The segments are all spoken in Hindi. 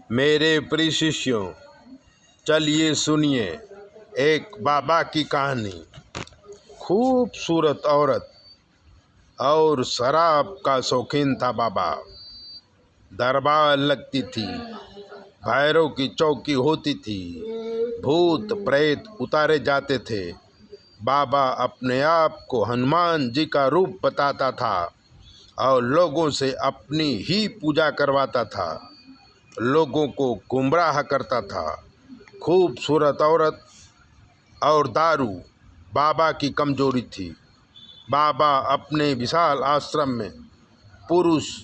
मेरे प्रिय शिष्यों, चलिए सुनिए एक बाबा की कहानी। खूबसूरत औरत और शराब का शौकीन था बाबा। दरबार लगती थी, भैरव की चौकी होती थी, भूत प्रेत उतारे जाते थे। बाबा अपने आप को हनुमान जी का रूप बताता था और लोगों से अपनी ही पूजा करवाता था, लोगों को गुमराह करता था। खूबसूरत औरत और दारू बाबा की कमजोरी थी। बाबा अपने विशाल आश्रम में पुरुष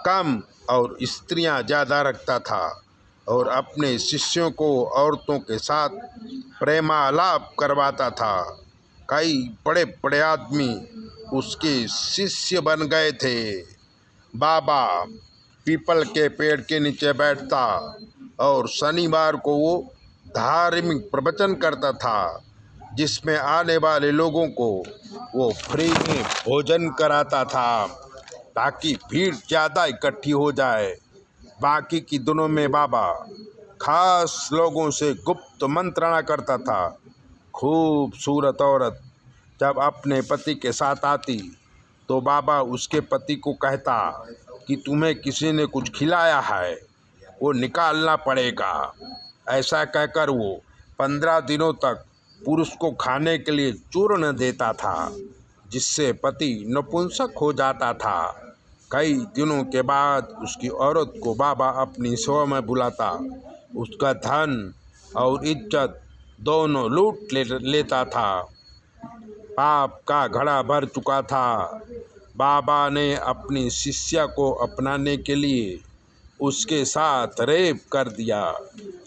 कम और स्त्रियां ज़्यादा रखता था और अपने शिष्यों को औरतों के साथ प्रेमालाप करवाता था। कई बड़े बड़े आदमी उसके शिष्य बन गए थे। बाबा पीपल के पेड़ के नीचे बैठता और शनिवार को वो धार्मिक प्रवचन करता था, जिसमें आने वाले लोगों को वो फ्री में भोजन कराता था ताकि भीड़ ज़्यादा इकट्ठी हो जाए। बाकी के दिनों में बाबा खास लोगों से गुप्त मंत्रणा करता था। खूबसूरत औरत जब अपने पति के साथ आती तो बाबा उसके पति को कहता कि तुम्हें किसी ने कुछ खिलाया है, वो निकालना पड़ेगा। ऐसा कहकर वो 15 दिनों तक पुरुष को खाने के लिए चूर्ण देता था, जिससे पति नपुंसक हो जाता था। कई दिनों के बाद उसकी औरत को बाबा अपनी सेवा में बुलाता, उसका धन और इज्जत दोनों लूट लेता था। पाप का घड़ा भर चुका था। बाबा ने अपनी शिष्या को अपनाने के लिए उसके साथ रेप कर दिया।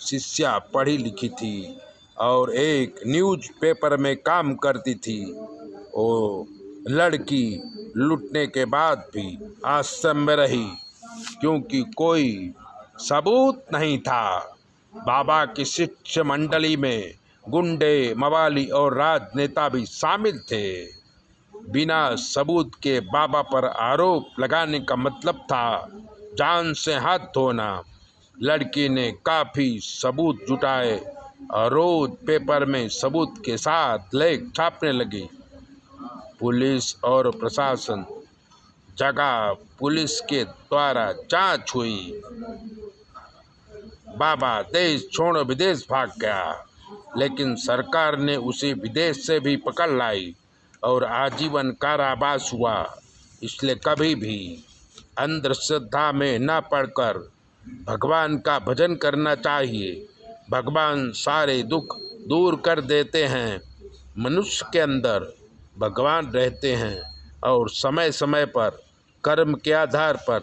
शिष्या पढ़ी लिखी थी और एक न्यूज़पेपर में काम करती थी। वो लड़की लूटने के बाद भी आश्रम में रही क्योंकि कोई सबूत नहीं था। बाबा की शिष्य मंडली में गुंडे, मवाली और राजनेता भी शामिल थे। बिना सबूत के बाबा पर आरोप लगाने का मतलब था जान से हाथ धोना। लड़की ने काफ़ी सबूत जुटाए और रोज पेपर में सबूत के साथ लेख छापने लगी। पुलिस और प्रशासन जगह पुलिस के द्वारा जांच हुई। बाबा देश छोड़ विदेश भाग गया, लेकिन सरकार ने उसे विदेश से भी पकड़ लाई और आजीवन कारावास हुआ। इसलिए कभी भी अंधश्रद्धा में न पड़कर भगवान का भजन करना चाहिए। भगवान सारे दुख दूर कर देते हैं। मनुष्य के अंदर भगवान रहते हैं और समय समय पर कर्म के आधार पर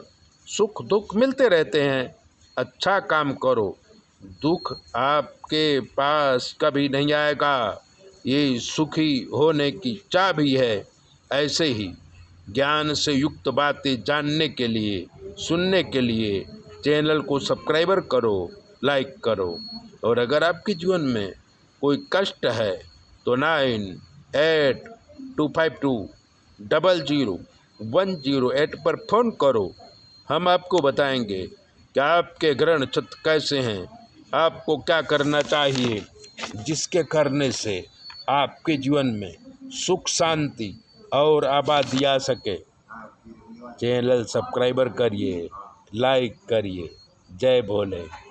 सुख दुख मिलते रहते हैं। अच्छा काम करो, दुख आपके पास कभी नहीं आएगा। ये सुखी होने की चाबी है। ऐसे ही ज्ञान से युक्त बातें जानने के लिए, सुनने के लिए चैनल को सब्सक्राइबर करो, लाइक करो। और अगर आपके जीवन में कोई कष्ट है तो 9825200108 पर फ़ोन करो। हम आपको बताएंगे कि आपके ग्रह नक्षत्र कैसे हैं, आपको क्या करना चाहिए, जिसके करने से आपके जीवन में सुख शांति और आबादी आ सके। चैनल सब्सक्राइबर करिए, लाइक करिए। जय भोले।